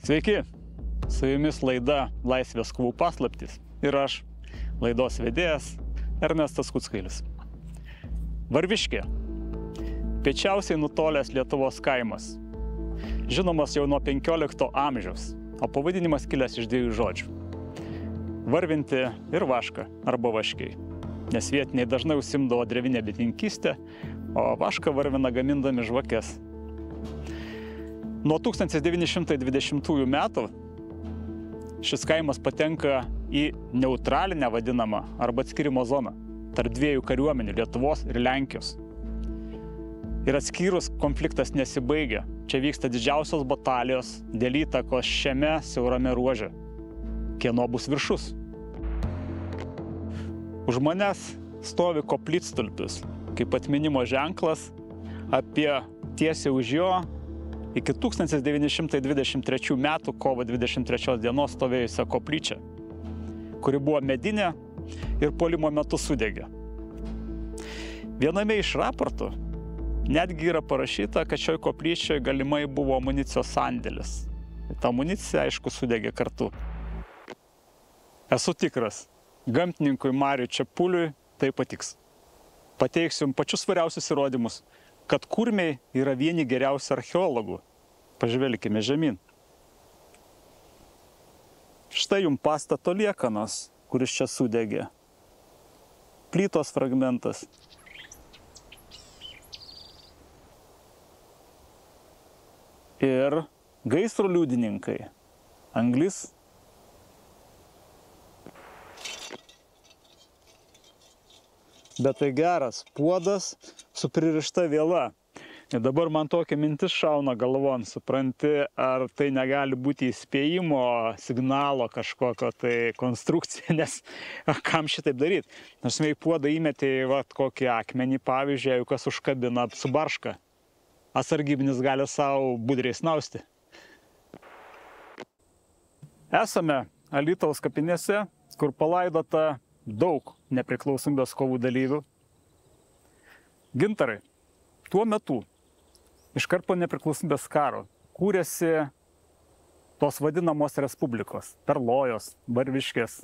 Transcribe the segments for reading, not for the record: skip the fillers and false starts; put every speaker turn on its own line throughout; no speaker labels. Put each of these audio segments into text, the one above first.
Sveiki, su jumis laida Laisvės kovų paslaptys ir aš, laidos vedėjas Ernestas Kuckailis. Varviškė, piečiausiai nutolęs Lietuvos kaimas, žinomas jau nuo 15 amžiaus, o pavadinimas kilęs iš dviejų žodžių – varvinti ir vaška arba vaškiai, nes vietiniai dažnai užsiimdavo drevinę bitininkystę, o vašką varvina gamindami žvakes. Nuo 1920 metų šis kaimas patenka į neutralinę vadinamą arba atskirimo zoną tarp dviejų kariuomenių Lietuvos ir Lenkijos. Ir atskyrus konfliktas nesibaigia. Čia vyksta didžiausios batalijos dėl įtakos šiame siaurame ruože. Kieno bus viršus? Už manęs stovi koplytstulpis, kaip atminimo ženklas apie tiesiai už jo iki 1923 metų kovo 23 dienos stovėjusią koplyčią, kuri buvo medinė ir puolimo metu sudegė. Viename iš raportų netgi yra parašyta, kad šioj koplyčioje galimai buvo amunicijos sandėlis. Ta amunicija, aišku, sudegė kartu. Esu tikras, gamtininkui Mariui Čepuliui tai patiks. Pateiksiu jums pačius svariausius įrodymus, kad kurmiai yra vieni geriausių archeologų. Pažvelkime žemyn. Štai jums pastato liekanos, kuris čia sudegė. Plytos fragmentas. Ir gaisro liudininkai. Anglis. Bet tai geras puodas su pririšta viela. Ir dabar man tokia mintis šauna galvon, supranti, ar tai negali būti įspėjimo signalo kažkokio tai konstrukcija, nes kam šitaip daryti? Nors jei puodą įmetė į kokį akmenį, pavyzdžiui, jeigu kas užkabina su barška, atsargybinis gali savo budriai snausti. Esame Alytaus kapinėse, kur palaidota daug nepriklausomybės kovų dalyvių. Gintarai, tuo metu, iškart po nepriklausomybės karo, kūrėsi tos vadinamos respublikos, Perlojos, Varviškės.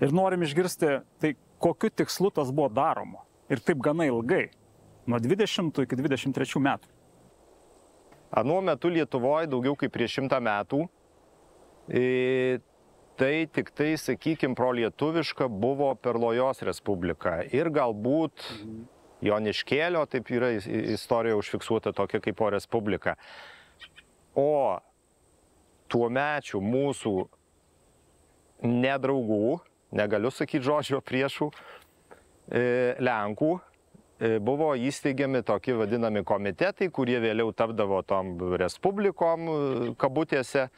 Ir norim išgirsti, tai kokiu tikslu tas buvo daroma. Ir taip gana ilgai, nuo 20 iki 23 metų.
Anuo metu Lietuvoje daugiau kaip prieš 100 metų. Tai tik tai, sakykime, prolietuviška buvo Perlojos respublika ir galbūt Joniškėlio, taip yra istorija užfiksuota tokia kaip po respublika. O tuomečių mūsų nedraugų, negaliu sakyti žodžio priešų, Lenkų, buvo įsteigiami tokie vadinami komitetai, kurie vėliau tapdavo tom respublikom kabutėse.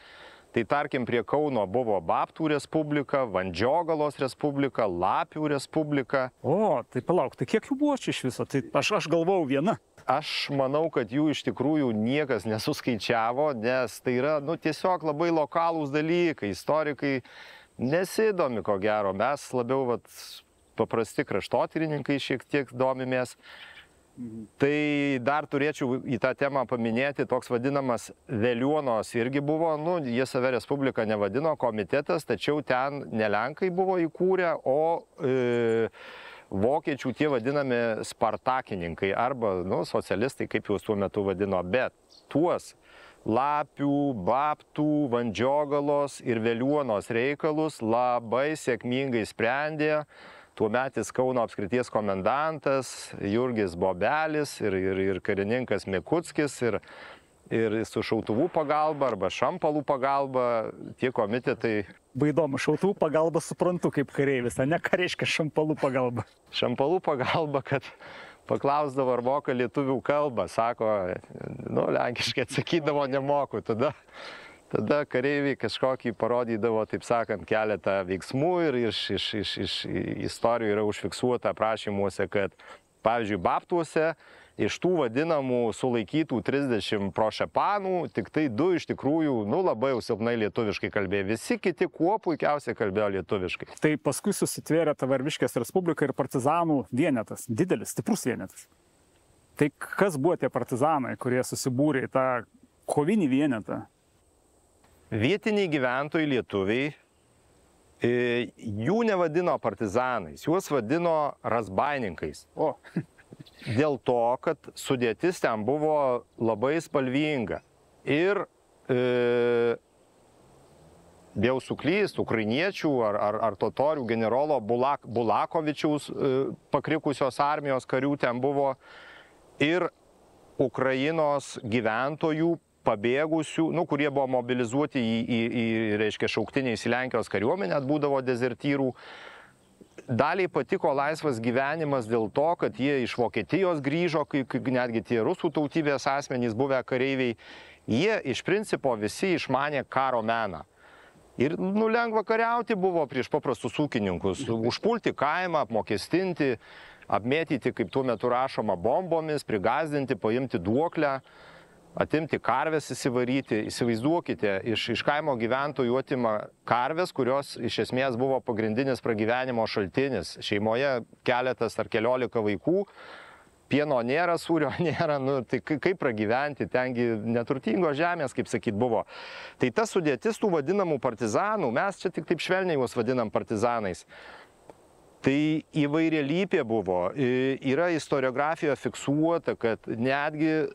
Tai tarkim, prie Kauno buvo Babtų respublika, Vandžiogalos respublika, Lapių respublika.
O, tai palauk, tai kiek jų buvo čia iš viso? Tai aš galvojau viena.
Aš manau, kad jų iš tikrųjų niekas nesuskaičiavo, nes tai yra tiesiog labai lokalūs dalykai. Istorikai nesidomi, ko gero. Mes labiau paprasti kraštotyrininkai šiek tiek domimės. Tai dar turėčiau į tą temą paminėti, toks vadinamas Veliuonos irgi buvo, jie save respubliką nevadino, komitetas, tačiau ten ne Lenkai buvo įkūrę, o vokiečių tie vadinami spartakininkai arba socialistai, kaip juos tuo metu vadino, bet tuos Lapių, Babtų, Vandžiogalos ir Veliuonos reikalus labai sėkmingai sprendė tuometis Kauno apskrities komendantas Jurgis Bobelis ir karininkas Mikuckis ir su šautuvų pagalba arba šampalų pagalba tie komitetai.
Įdomu, šautuvų pagalba suprantu kaip kareivis, ne ką reiškia šampalų pagalba?
Šampalų pagalba, kad paklausdavo ar moka lietuvių kalbą, sako, lenkiškai atsakydavo nemoku, Tada kareiviai kažkokį parodydavo, taip sakant, keletą veiksmų ir iš istorijų yra užfiksuota aprašymuose, kad, pavyzdžiui, Babtuose iš tų vadinamų sulaikytų 30 prošepanų, tik tai 2 iš tikrųjų, labai jau silpnai lietuviškai kalbėjo. Visi kiti kuo puikiausiai kalbėjo lietuviškai.
Tai paskui susitvėrė ta Varviškės respublika ir partizanų vienetas, didelis, stiprus vienetas. Tai kas buvo tie partizanai, kurie susibūrė į tą kovinį vienetą?
vietiniai gyventojai lietuviai jų nevadino partizanais, juos vadino razbaininkais.
O.
Dėl to, kad sudėtis ten buvo labai spalvinga. Ir bijau suklyst, ukrainiečių ar totorių generolo Bulakovičiaus pakrikusios armijos karių ten buvo ir Ukrainos gyventojų pabėgusių, kurie buvo mobilizuoti reiškia, šauktiniais į Lenkijos kariuomenę, būdavo dezertyrų. Daliai patiko laisvas gyvenimas dėl to, kad jie iš Vokietijos grįžo, netgi tie rusų tautybės asmenys buvę kareiviai, jie iš principo visi išmanė karo meną. Ir lengva kariauti buvo prieš paprastus ūkininkus, užpulti kaimą, apmokestinti, apmėtyti, kaip tuo metu rašoma, bombomis, prigazdinti, paimti duoklę, atimti karves įsivaryti. Įsivaizduokite, iš kaimo gyventojų atima karves, kurios iš esmės buvo pagrindinis pragyvenimo šaltinis. Šeimoje keletas ar 11 vaikų, pieno nėra, sūrio nėra, tai kaip pragyventi, tengi neturtingos žemės, kaip sakyt, buvo. Tai tas sudėtis tų vadinamų partizanų, mes čia tik taip švelniai juos vadinam partizanais. Tai įvairialypė buvo. Yra istoriografijoje fiksuota, kad netgi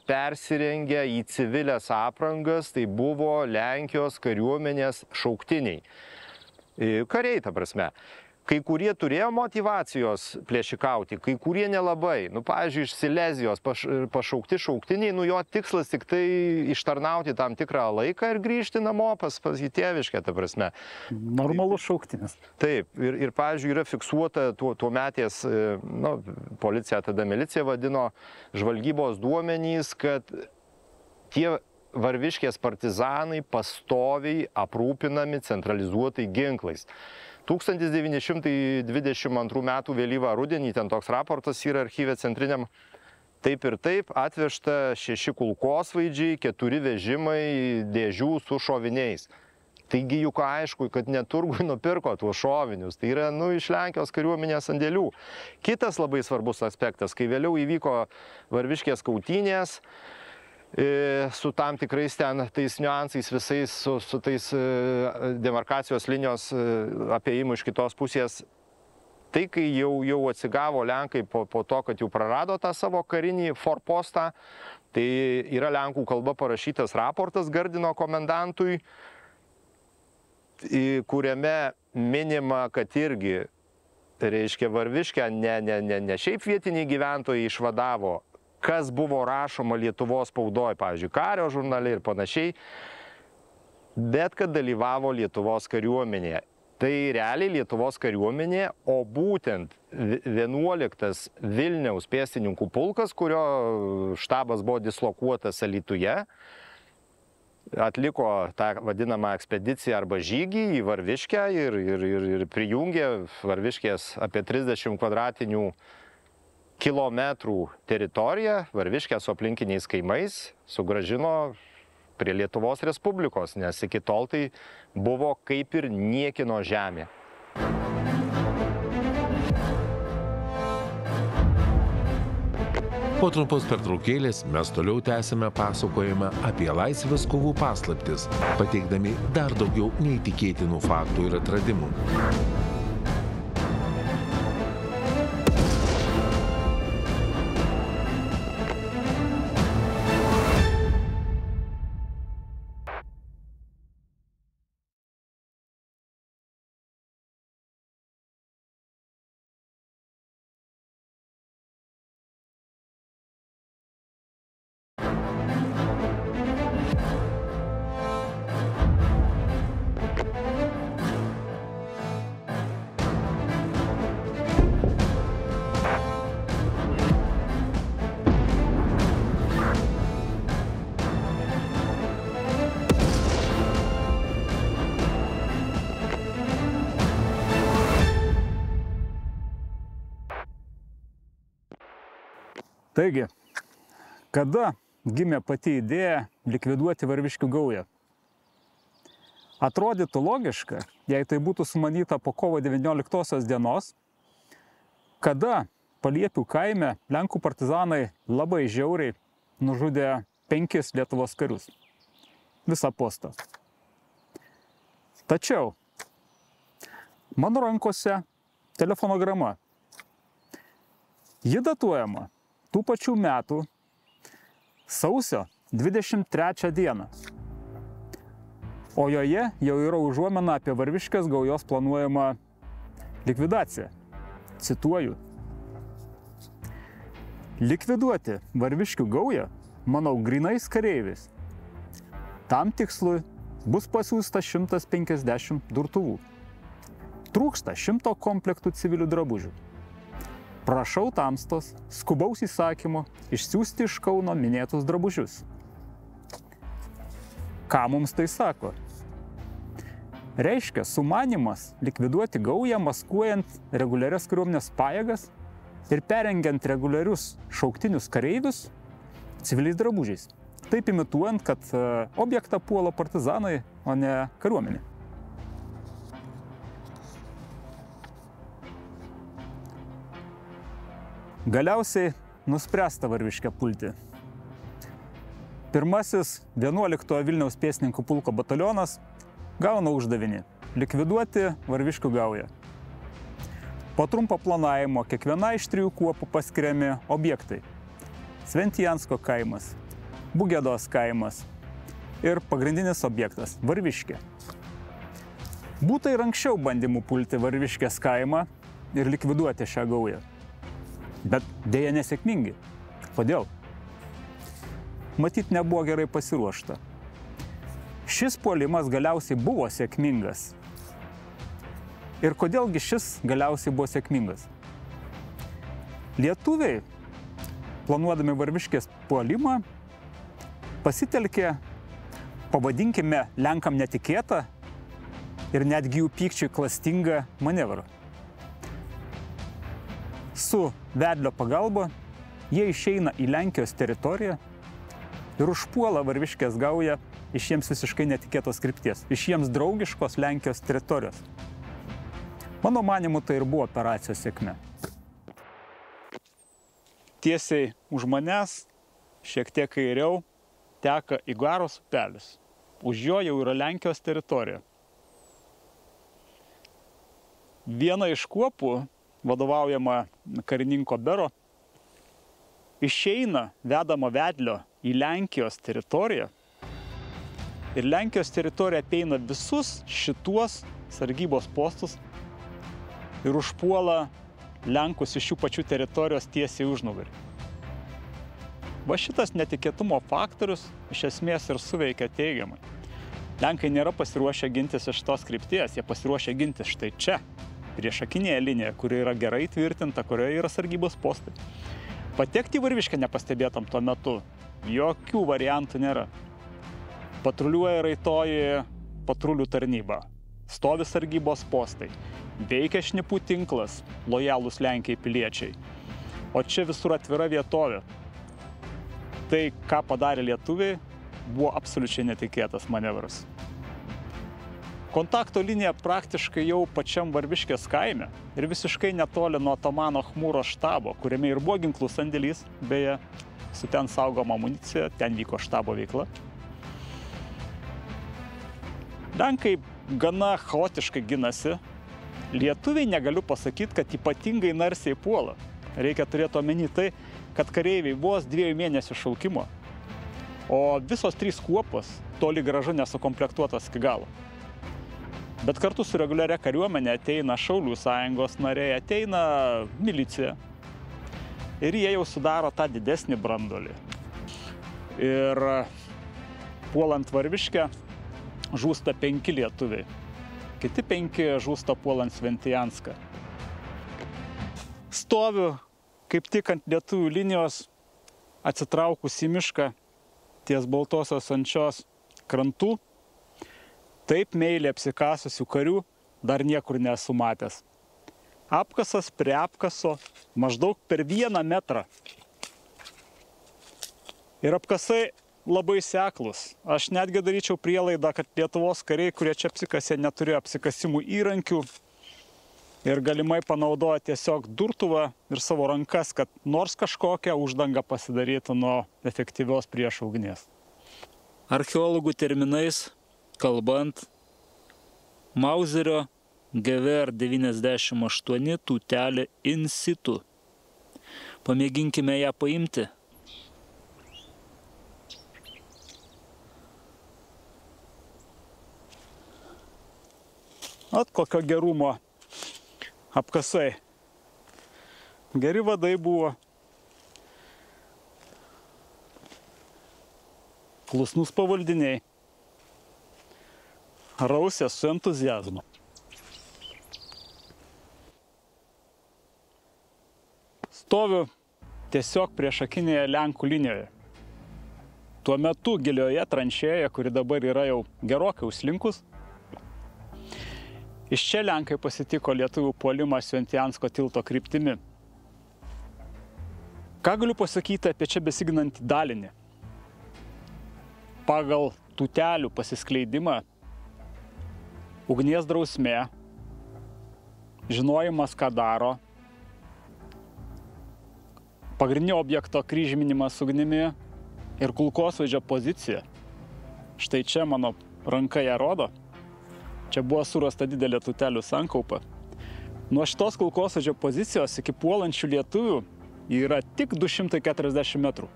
persirengę į civilės aprangas, tai buvo Lenkijos kariuomenės šauktiniai. Kariai, ta prasme. Kai kurie turėjo motyvacijos plėšikauti, kai kurie nelabai. Pavyzdžiui, iš Silezijos pašaukti šauktiniai, jo tikslas tik tai ištarnauti tam tikrą laiką ir grįžti namo pas į tėviškę, ta prasme.
Normalus šauktinis.
Taip, ir pavyzdžiui, yra fiksuota tuo metės, policija, tada milicija vadino, žvalgybos duomenys, kad tie Varviškės partizanai pastoviai aprūpinami centralizuotai ginklais. 1922 metų vėlyvą rudenį, ten toks raportas yra archyve centriniam, taip ir taip atvežta 6 kulkosvaidžiai, 4 vežimai dėžių su šoviniais. Taigi juk aišku, kad neturgui nupirko tuos šovinius, tai yra iš Lenkijos kariuomenės sandėlių. Kitas labai svarbus aspektas, kai vėliau įvyko Varviškės kautynės, su tam tikrais ten tais niuansais visais, su tais demarkacijos linijos apėjimų iš kitos pusės. Tai kai jau atsigavo Lenkai po to, kad jau prarado tą savo karinį forpostą, tai yra lenkų kalba parašytas raportas Gardino komendantui, kuriame minima, kad irgi, reiškia, Varviškę ne šiaip vietiniai gyventojai išvadavo, kas buvo rašoma Lietuvos spaudoje, pavyzdžiui, Kario žurnale ir panašiai, bet kad dalyvavo Lietuvos kariuomenėje. Tai realiai Lietuvos kariuomenė, o būtent 11 Vilniaus pėstininkų pulkas, kurio štabas buvo dislokuotas Alytuje, atliko tą vadinamą ekspediciją arba žygį į Varviškę ir prijungė Varviškės apie 30 kvadratinių kilometrų teritoriją, Varviškę su aplinkiniais kaimais, sugrąžino prie Lietuvos Respublikos, nes iki tol tai buvo kaip ir niekino žemė.
Po trumpos pertraukėlės mes toliau tęsime pasakojimą apie laisvės kovų paslaptis, pateikdami dar daugiau neįtikėtinų faktų ir atradimų.
Taigi, kada gimė pati idėja likviduoti Varviškių gaują? Atrodytų logiška, jei tai būtų sumanyta po kovo 19 dienos, kada Paliepių kaime Lenkų partizanai labai žiauriai nužudė 5 Lietuvos karius. visą postą. Tačiau mano rankose telefonograma. Ji datuojama tų pačių metų sausio 23 dieną. O joje jau yra užuomina apie Varviškės gaujos planuojamą likvidaciją. Cituoju. Likviduoti Varviškių gaują, manau, grynais kareiviais. Tam tikslui bus pasiųsta 150 durtuvų. Trūksta 100 komplektų civilių drabužių. Prašau tamstos skubaus įsakymo išsiųsti iš Kauno minėtus drabužius. Ką mums tai sako? Reiškia sumanymas likviduoti gaują maskuojant reguliarias kariuomenės pajėgas ir perengiant reguliarius šauktinius kareivius civiliais drabužiais. Taip imituojant, kad objektą puola partizanai, o ne kariuomenė. Galiausiai nuspręsta Varviškę pulti. Pirmasis 11 Vilniaus pėstininkų pulko batalionas gauna uždavinį likviduoti Varviškių gaują. Po trumpo planavimo kiekviena iš 3 kuopų paskiriami objektai. Sventijansko kaimas, Bugedos kaimas ir pagrindinis objektas – Varviškė. Būta ir anksčiau bandymų pulti Varviškės kaimą ir likviduoti šią gaują. Bet dėja nesėkmingi. Kodėl? Matyt, nebuvo gerai pasiruošta. Šis puolimas galiausiai buvo sėkmingas. Ir kodėlgi šis galiausiai buvo sėkmingas? Lietuviai, planuodami Varviškės puolimą, pasitelkė, pavadinkime, Lenkam netikėtą ir netgi jų pykčiui klastingą manevrą. Su vedlio pagalba jie išeina į Lenkijos teritoriją ir užpuola Varviškės gaują iš jiems visiškai netikėtos krypties, iš jiems draugiškos Lenkijos teritorijos. Mano manimu, tai ir buvo operacijos sėkmė. Tiesiai už manęs, šiek tiek kairiau, teka Igaros upelis. Už jo jau yra Lenkijos teritorija. Viena iš kuopų, vadovaujama karininko Bero, išeina vedama vedlio į Lenkijos teritoriją ir Lenkijos teritorija apeina visus šituos sargybos postus ir užpuola Lenkus iš jų pačių teritorijos tiesiai užnugarį. Va šitas netikėtumo faktorius iš esmės ir suveikia teigiamai. Lenkai nėra pasiruošę gintis iš tos krypties, jie pasiruošę gintis štai čia, priešakinėje linijoje, kuri yra gerai tvirtinta, kurioje yra sargybos postai. Patekti į Varviškę nepastebėtam tuo metu jokių variantų nėra. Patruliuoja raitoji patrulių tarnyba, stovi sargybos postai, veikia šnipų tinklas, lojalūs Lenkijai piliečiai. O čia visur atvira vietovė. Tai, ką padarė lietuviai, buvo absoliučiai netikėtas manevras. Kontakto linija praktiškai jau pačiam Varviškės kaime ir visiškai netoli nuo Tamano Chmūro štabo, kuriame ir buvo ginklų sandėlys, beje, su ten saugoma amunicija, ten vyko štabo veikla. Lenkai gana chaotiškai ginasi. Lietuviai negaliu pasakyti, kad ypatingai narsiai puola. Reikia turėti omeny tai, kad kareiviai vos 2 mėnesių šaukimo, o visos 3 kuopos toli gražu nesukomplektuotas iki galo. Bet kartu su reguliaria kariuomenė ateina Šaulių sąjungos nariai, ateina milicija. Ir jie jau sudaro tą didesnį branduolį. Ir puolant Varviškę žūsta 5 lietuviai. Kiti 5 žūsta puolant Sventijanską. Stoviu kaip tik ant lietuvių linijos, atsitraukus į mišką ties Baltosios Ančios krantų. Taip meiliai apsikasusių karių dar niekur nesu matęs. Apkasas prie apkaso maždaug per 1 metrą. Ir apkasai labai seklus. Aš netgi daryčiau prielaidą, kad Lietuvos kariai, kurie čia apsikasė, neturėjo apsikasimų įrankių ir galimai panaudoja tiesiog durtuvą ir savo rankas, kad nors kažkokią uždangą pasidarytų nuo efektyvios priešo ugnies. Archeologų terminais kalbant, Mauserio GVR 98 tūtelė in situ. Pamėginkime ją paimti. At kokio gerumo apkasai. Geri vadai buvo. Klusnus pavaldiniai. Rausė su entuziazmu. Stoviu tiesiog priešakinėje Lenkų linijoje. Tuo metu gilioje tranšėje, kuri dabar yra jau gerokai užslinkus, iš čia Lenkai pasitiko lietuvių puolimą Sventijansko tilto kryptimi. Ką galiu pasakyti apie čia besiginantį dalinį? Pagal tūtelių pasiskleidimą, ugnies drausmė, žinojimas, ką daro, pagrindinio objekto kryžminimas ugnimi ir kulkosvaidžio pozicija. Štai čia mano ranka ją rodo. Čia buvo surasta didelė tūtelių sankaupa. Nuo šitos kulkosvaidžio pozicijos iki puolančių lietuvių yra tik 240 metrų.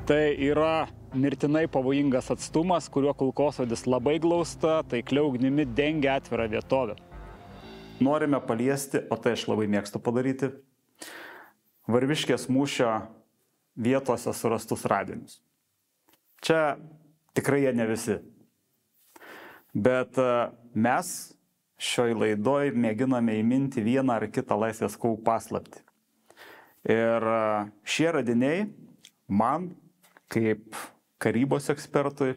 Tai yra mirtinai pavojingas atstumas, kuriuo kulkosvaidis labai glausta, taikliau ugnimi dengia atvirą vietovę. Norime paliesti, o tai aš labai mėgstu padaryti, Varviškės mūšio vietose surastus radinius. Čia tikrai jie ne visi. Bet mes šioj laidoj mėginame įminti vieną ar kitą laisvės kovų paslaptį. Ir šie radiniai man, kaip karybos ekspertui,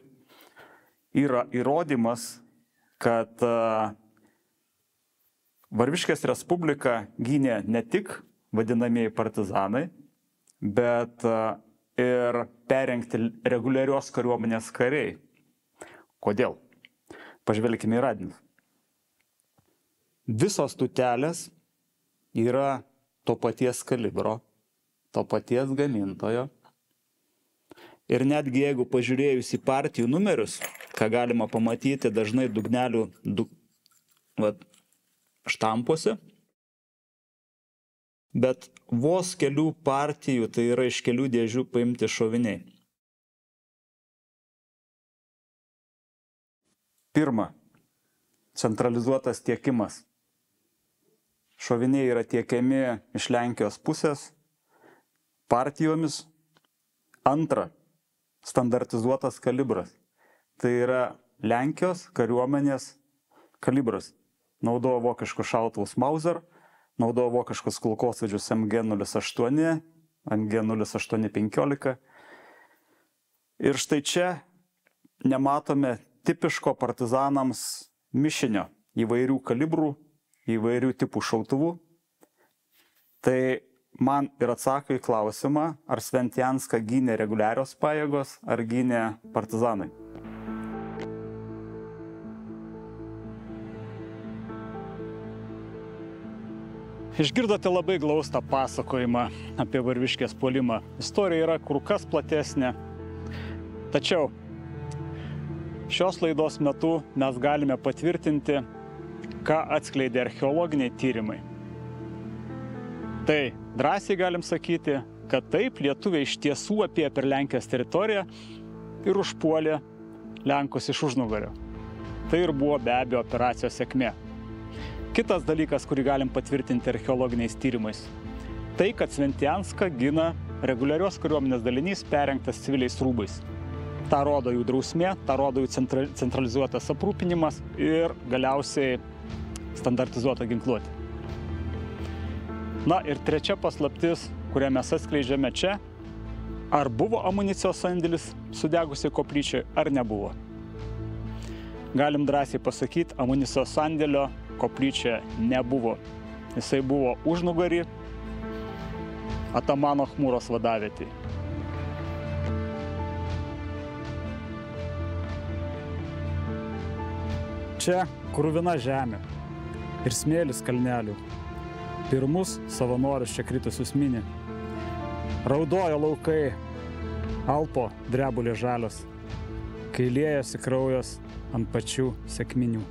yra įrodymas, kad Varviškės Respubliką gynė ne tik vadinamieji partizanai, bet ir perrengti reguliarios kariuomenės kariai. Kodėl? Pažvelkime į radinius. Visos tūtelės yra to paties kalibro, to paties gamintojo. Ir netgi jeigu pažiūrėjus į partijų numerius, ką galima pamatyti dažnai dugnelių štampuose, bet vos kelių partijų, tai yra iš kelių dėžių paimti šoviniai. Pirma, centralizuotas tiekimas. Šoviniai yra tiekiami iš Lenkijos pusės partijomis. Antra, standartizuotas kalibras. Tai yra Lenkijos kariuomenės kalibras. Naudojo vokiškus šautuvus Mauser, naudojo vokiškus kulkosvaidžius MG08, MG0815. Ir štai čia nematome tipiško partizanams mišinio įvairių kalibrų, įvairių tipų šautuvų. Tai man ir atsako į klausimą, ar Sventijanską gynė reguliarios pajėgos, ar gynė partizanai. Išgirdote labai glaustą pasakojimą apie Varviškės puolimą. Istorija yra kur kas platesnė. Tačiau šios laidos metu mes galime patvirtinti, ką atskleidė archeologiniai tyrimai. Tai drąsiai galim sakyti, kad taip lietuviai iš tiesų apėjo per Lenkijos teritoriją ir užpuolė Lenkus iš užnugario. Tai ir buvo be abejo operacijos sėkmė. Kitas dalykas, kurį galim patvirtinti archeologiniais tyrimais, tai, kad Sventijanską gina reguliarios kariuomenės dalinys perrengtas civiliais rūbais. Ta rodo jų drausmė, ta rodo jų centralizuotas aprūpinimas ir galiausiai standartizuota ginkluotė. Na ir trečia paslaptis, kurią mes atskleidžiame čia, ar buvo amunicijos sandėlis sudegusiai koplyčiai, ar nebuvo. Galim drąsiai pasakyti, amunicijos sandėlio koplyčia nebuvo. Jisai buvo užnugarį Atamano Chmūros vadavietėje. Čia kruvina žemė ir smėlis kalnelių. Pirmus savanorius čia kritusius mini. Raudojo laukai, Alpo drebulė žalios, kai liejasi kraujas ant pačių sekminių.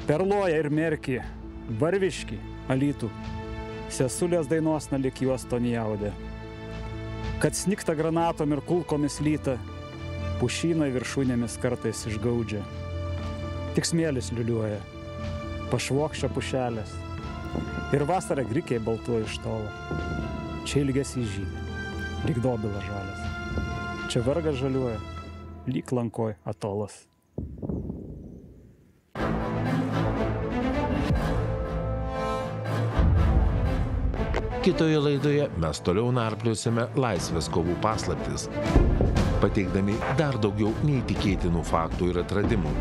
Perloja ir merki, Varviški, Alytų, sesulės dainos nalik juos to nejaudė. Kad snikta granatom ir kulkomis lyta, pušynai viršūnėmis kartais išgaudžia. Tik smėlis liuliuoja, pašvokščia pušelės, ir vasarą grikiai baltuoja iš tolo. Čia ilgesys žydi, lyg dobila žalias. Čia vargas žaliuoja, lyg lankoj atolas.
Kitoje laidoje mes toliau narpliosime laisvės kovų paslaptis, pateikdami dar daugiau neįtikėtinų faktų ir atradimų.